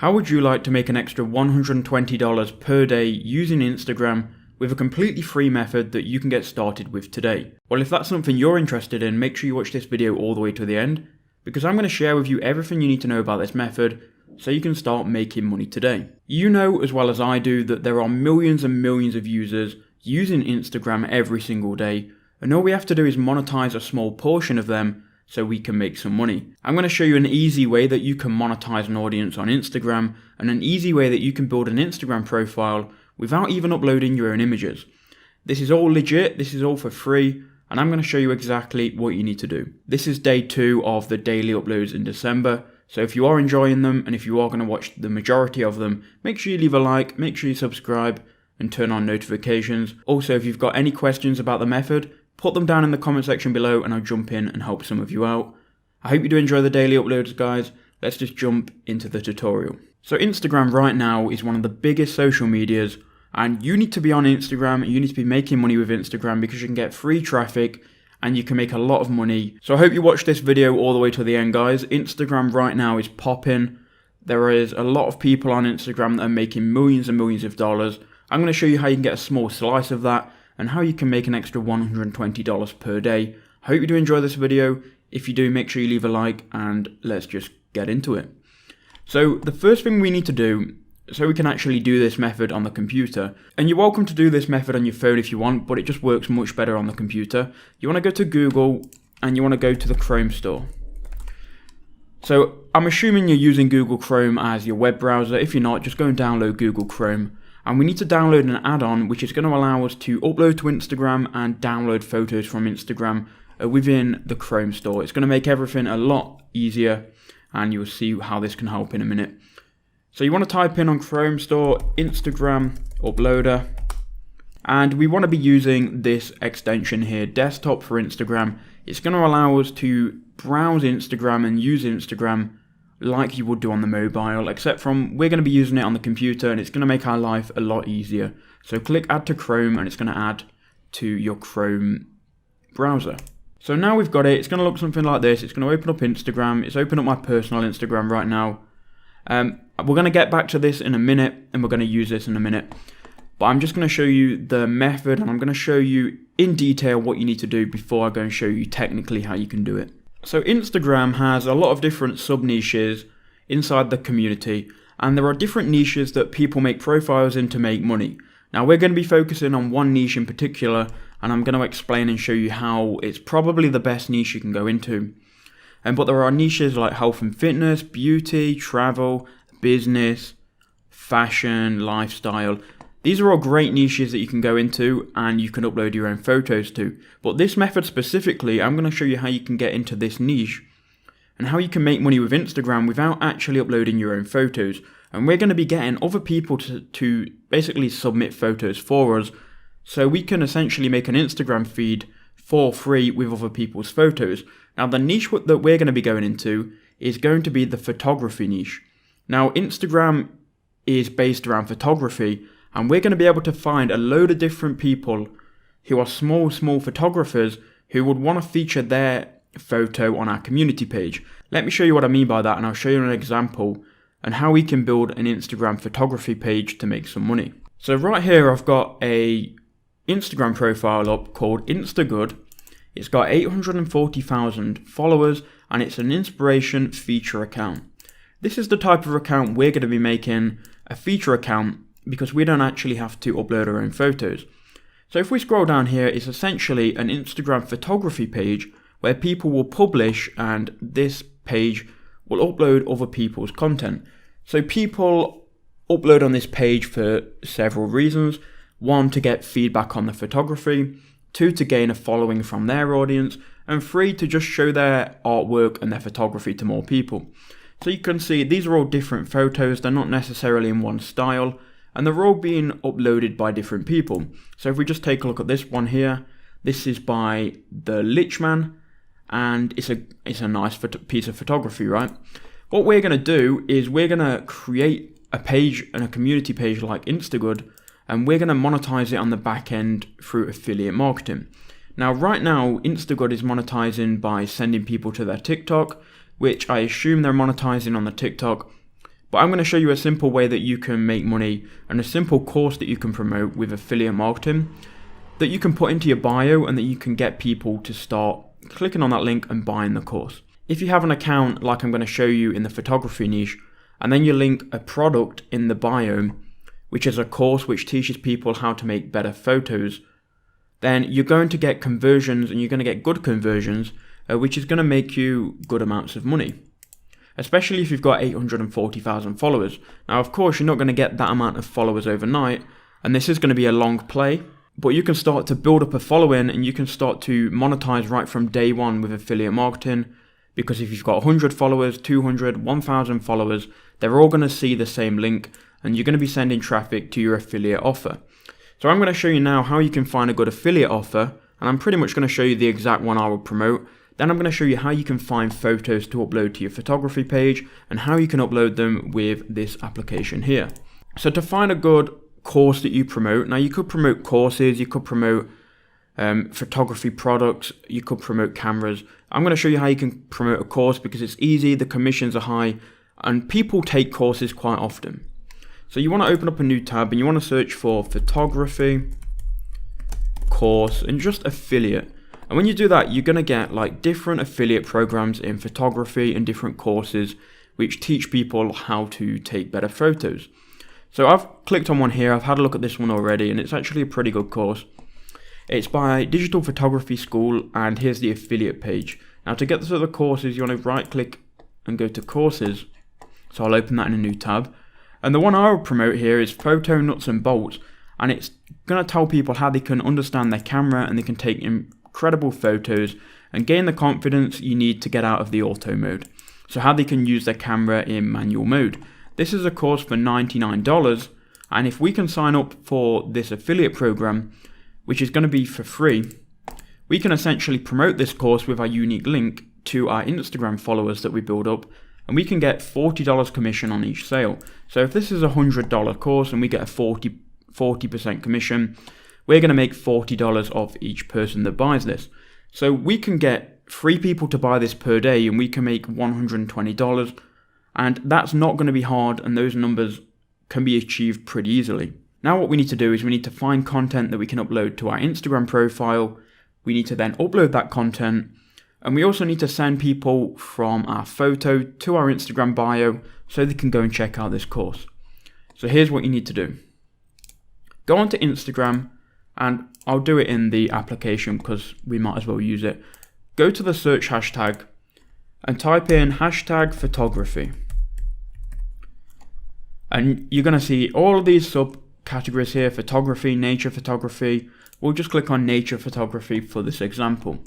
How would you like to make an extra $120 per day using Instagram with a completely free method that you can get started with today? Well, if that's something you're interested in, make sure you watch this video all the way to the end, because I'm going to share with you everything you need to know about this method so you can start making money today. You know as well as I do that there are millions and millions of users using Instagram every single day, and all we have to do is monetize a small portion of them so we can make some money. I'm going to show you an easy way that you can monetize an audience on Instagram and an easy way that you can build an Instagram profile without even uploading your own images. This is all legit, this is all for free, and I'm going to show you exactly what you need to do. This is day 2 of the daily uploads in December, so if you are enjoying them and if you are going to watch the majority of them, make sure you leave a like, make sure you subscribe and turn on notifications. Also, if you've got any questions about the method, put them down in the comment section below and I'll jump in and help some of you out. I hope you do enjoy the daily uploads, guys. Let's just jump into the tutorial. So Instagram right now is one of the biggest social medias, and you need to be on Instagram, you need to be making money with Instagram because you can get free traffic and you can make a lot of money. So I hope you watch this video all the way to the end, guys. Instagram right now is popping. There is a lot of people on Instagram that are making millions and millions of dollars. I'm going to show you how you can get a small slice of that and how you can make an extra $120 per day. I hope you do enjoy this video. If you do, make sure you leave a like and let's just get into it. So the first thing we need to do, so we can actually do this method on the computer, and you're welcome to do this method on your phone if you want, but it just works much better on the computer. You want to go to Google and you want to go to the Chrome store. So I'm assuming you're using Google Chrome as your web browser. If you're not, just go and download Google Chrome. And we need to download an add-on which is going to allow us to upload to Instagram and download photos from Instagram within the Chrome store. It's going to make everything a lot easier, and you'll see how this can help in a minute. So you want to type in on Chrome store Instagram uploader, and we want to be using this extension here, desktop for Instagram. It's going to allow us to browse Instagram and use Instagram like you would do on the mobile, except from we're going to be using it on the computer and it's going to make our life a lot easier. So click add to Chrome and it's going to add to your Chrome browser. So now we've got it, it's going to look something like this. It's going to open up Instagram. It's opened up my personal Instagram right now. We're going to get back to this in a minute and we're going to use this in a minute. But I'm just going to show you the method and I'm going to show you in detail what you need to do before I go and show you technically how you can do it. So Instagram has a lot of different sub-niches inside the community, and there are different niches that people make profiles in to make money. Now we're going to be focusing on one niche in particular, and I'm going to explain and show you how it's probably the best niche you can go into. But there are niches like health and fitness, beauty, travel, business, fashion, lifestyle. These are all great niches that you can go into and you can upload your own photos to. But this method specifically, I'm going to show you how you can get into this niche and how you can make money with Instagram without actually uploading your own photos. And we're going to be getting other people to basically submit photos for us, so we can essentially make an Instagram feed for free with other people's photos. Now the niche that we're going to be going into is going to be the photography niche. Now Instagram is based around photography, and we're going to be able to find a load of different people who are small photographers who would want to feature their photo on our community page. Let me show you what I mean by that, and I'll show you an example and how we can build an Instagram photography page to make some money. So right here I've got a Instagram profile up called Instagood. It's got 840,000 followers and it's an inspiration feature account. This is the type of account we're going to be making a feature account, because we don't actually have to upload our own photos. So if we scroll down here, it's essentially an Instagram photography page where people will publish and this page will upload other people's content. So people upload on this page for several reasons. 1, to get feedback on the photography. 2, to gain a following from their audience. And 3, to just show their artwork and their photography to more people. So you can see these are all different photos. They're not necessarily in one style, and they're all being uploaded by different people. So if we just take a look at this one here, this is by the Lichman, and it's a nice piece of photography, right? What we're going to do is we're going to create a page and a community page like Instagood, and we're going to monetize it on the back end through affiliate marketing. Now, right now, Instagood is monetizing by sending people to their TikTok, which I assume they're monetizing on the TikTok But I'm going to show you a simple way that you can make money and a simple course that you can promote with affiliate marketing that you can put into your bio and that you can get people to start clicking on that link and buying the course. If you have an account like I'm going to show you in the photography niche, and then you link a product in the bio, which is a course which teaches people how to make better photos, then you're going to get conversions, and you're going to get good conversions, which is going to make you good amounts of money. Especially if you've got 840,000 followers. Now, of course, you're not going to get that amount of followers overnight, and this is going to be a long play, but you can start to build up a following and you can start to monetize right from day one with affiliate marketing, because if you've got 100 followers, 200, 1,000 followers, they're all going to see the same link, and you're going to be sending traffic to your affiliate offer. So I'm going to show you now how you can find a good affiliate offer, and I'm pretty much going to show you the exact one I will promote. Then I'm going to show you how you can find photos to upload to your photography page and how you can upload them with this application here. So to find a good course that you promote, now you could promote courses, you could promote photography products, you could promote cameras. I'm going to show you how you can promote a course because it's easy, the commissions are high, and people take courses quite often. So you want to open up a new tab and you want to search for photography course and just affiliate. And when you do that, you're going to get like different affiliate programs in photography and different courses which teach people how to take better photos. So I've clicked on one here, I've had a look at this one already, and it's actually a pretty good course. It's by Digital Photography School, and here's the affiliate page. Now to get to the courses, you want to right click and go to courses. So I'll open that in a new tab. And the one I will promote here is Photo Nuts and Bolts, and it's going to tell people how they can understand their camera and they can take incredible photos and gain the confidence you need to get out of the auto mode. So how they can use their camera in manual mode. This is a course for $99, and if we can sign up for this affiliate program, which is going to be for free, we can essentially promote this course with our unique link to our Instagram followers that we build up, and we can get $40 commission on each sale. So if this is a $100 course and we get a 40% commission, we're going to make $40 off each person that buys this. So we can get 3 people to buy this per day and we can make $120, and that's not going to be hard, and those numbers can be achieved pretty easily. Now what we need to do is we need to find content that we can upload to our Instagram profile. We need to then upload that content, and we also need to send people from our photo to our Instagram bio so they can go and check out this course. So here's what you need to do. Go onto Instagram, and I'll do it in the application because we might as well use it. Go to the search hashtag and type in #photography. And you're going to see all of these subcategories here: photography, nature photography. We'll just click on nature photography for this example.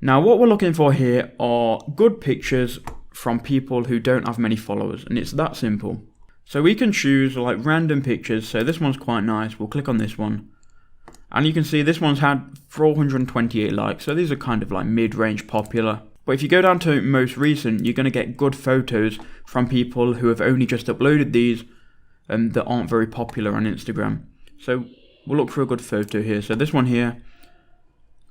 Now what we're looking for here are good pictures from people who don't have many followers, and it's that simple. So we can choose like random pictures. So this one's quite nice. We'll click on this one. And you can see this one's had 428 likes. So these are kind of like mid-range popular. But if you go down to most recent, you're going to get good photos from people who have only just uploaded these that aren't very popular on Instagram. So we'll look for a good photo here. So this one here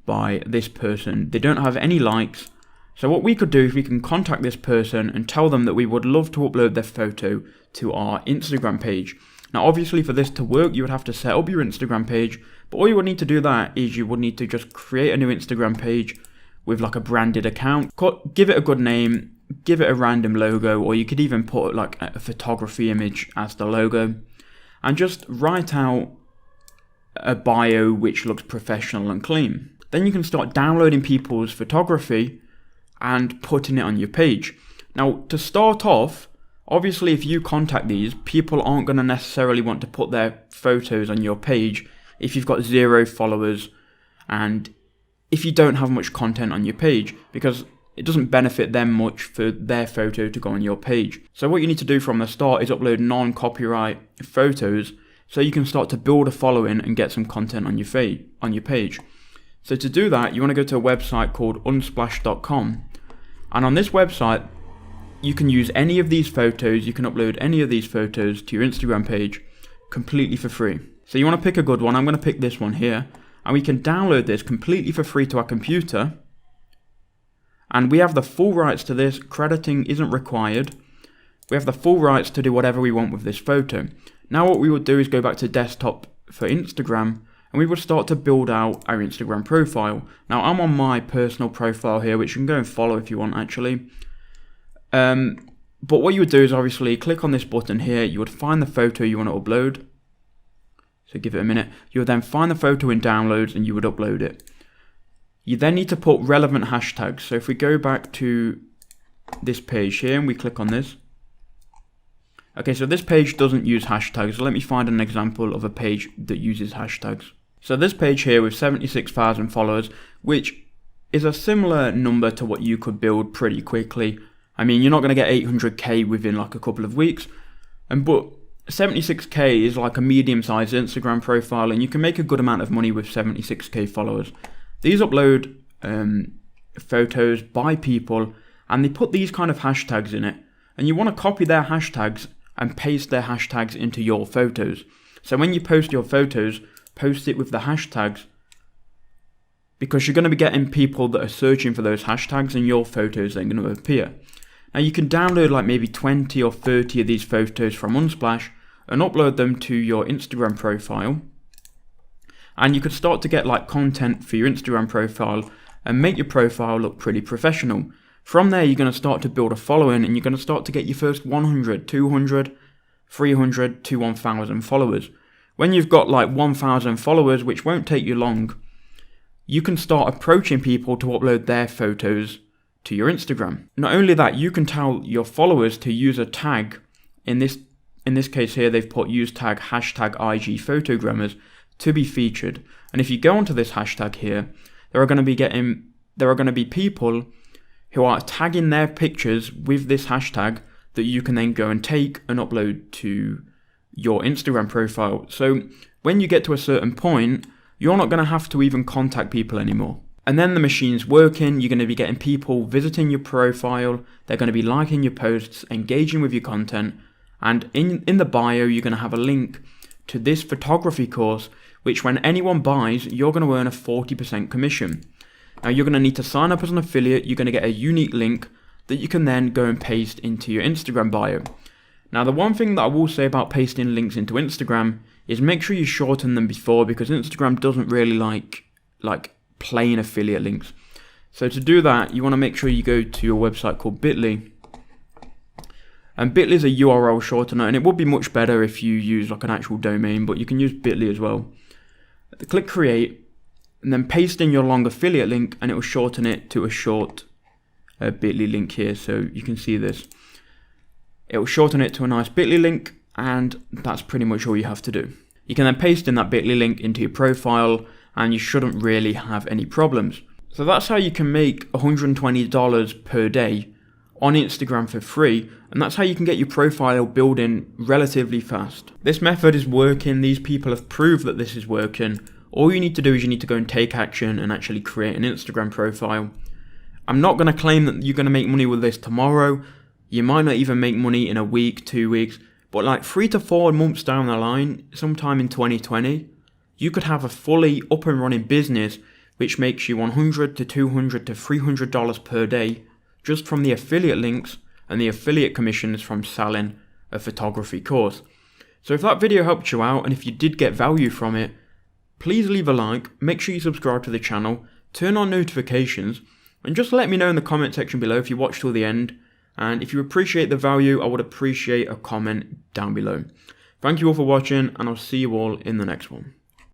by this person, they don't have any likes. So what we could do is we can contact this person and tell them that we would love to upload their photo to our Instagram page. Now obviously for this to work, you would have to set up your Instagram page, but all you would need to do that is you would need to just create a new Instagram page with like a branded account, give it a good name, give it a random logo, or you could even put like a photography image as the logo, and just write out a bio which looks professional and clean. Then you can start downloading people's photography and putting it on your page. Now to start off, obviously if you contact these, people aren't going to necessarily want to put their photos on your page if you've got 0 followers and if you don't have much content on your page, because it doesn't benefit them much for their photo to go on your page. So what you need to do from the start is upload non-copyright photos so you can start to build a following and get some content on your page. So to do that, you want to go to a website called unsplash.com, and on this website you can use any of these photos, you can upload any of these photos to your Instagram page completely for free. So you want to pick a good one. I'm going to pick this one here. And we can download this completely for free to our computer. And we have the full rights to this. Crediting isn't required. we have the full rights to do whatever we want with this photo. Now what we would do is go back to desktop for Instagram, and we would start to build out our Instagram profile. Now I'm on my personal profile here, which you can go and follow if you want actually. But what you would do is obviously click on this button here, you would find the photo you want to upload. So give it a minute. You would then find the photo in downloads and you would upload it. You then need to put relevant hashtags. So if we go back to this page here and we click on this. Okay, so this page doesn't use hashtags. So let me find an example of a page that uses hashtags. So this page here with 76,000 followers, which is a similar number to what you could build pretty quickly. I mean, you're not going to get 800k within like a couple of weeks, but 76k is like a medium-sized Instagram profile, and you can make a good amount of money with 76k followers. These upload photos by people, and they put these kind of hashtags in it, and you want to copy their hashtags and paste their hashtags into your photos. So when you post your photos, post it with the hashtags, because you're going to be getting people that are searching for those hashtags, and your photos are going to appear. Now you can download like maybe 20 or 30 of these photos from Unsplash and upload them to your Instagram profile. And you could start to get like content for your Instagram profile and make your profile look pretty professional. From there, you're going to start to build a following, and you're going to start to get your first 100, 200, 300 to 1,000 followers. When you've got like 1,000 followers, which won't take you long, you can start approaching people to upload their photos to your Instagram. Not only that, you can tell your followers to use a tag. In this case here, they've put use tag hashtag IG Photogrammers to be featured. And if you go onto this hashtag here, there are going to be people who are tagging their pictures with this hashtag that you can then go and take and upload to your Instagram profile. So when you get to a certain point, you're not going to have to even contact people anymore. And then the machine's working, you're going to be getting people visiting your profile, they're going to be liking your posts, engaging with your content, and in the bio you're going to have a link to this photography course, which when anyone buys, you're going to earn a 40% commission. Now you're going to need to sign up as an affiliate, you're going to get a unique link that you can then go and paste into your Instagram bio. Now the one thing that I will say about pasting links into Instagram is make sure you shorten them before, because Instagram doesn't really like plain affiliate links. So to do that, you want to make sure you go to your website called Bitly. And Bitly is a URL shortener, and it would be much better if you use like an actual domain, but you can use Bitly as well. Click create, and then paste in your long affiliate link, and it will shorten it to a short Bitly link here, so you can see this. It will shorten it to a nice Bitly link, and that's pretty much all you have to do. You can then paste in that Bitly link into your profile, and you shouldn't really have any problems. So that's how you can make $120 per day on Instagram for free, and that's how you can get your profile building relatively fast. This method is working, these people have proved that this is working. All you need to do is you need to go and take action and actually create an Instagram profile. I'm not going to claim that you're going to make money with this tomorrow. You might not even make money in a week, 2 weeks, but like 3 to 4 months down the line, sometime in 2020, you could have a fully up and running business which makes you $100 to $200 to $300 per day just from the affiliate links and the affiliate commissions from selling a photography course. So if that video helped you out, and if you did get value from it, please leave a like, make sure you subscribe to the channel, turn on notifications, and just let me know in the comment section below if you watched till the end. And if you appreciate the value, I would appreciate a comment down below. Thank you all for watching, and I'll see you all in the next one.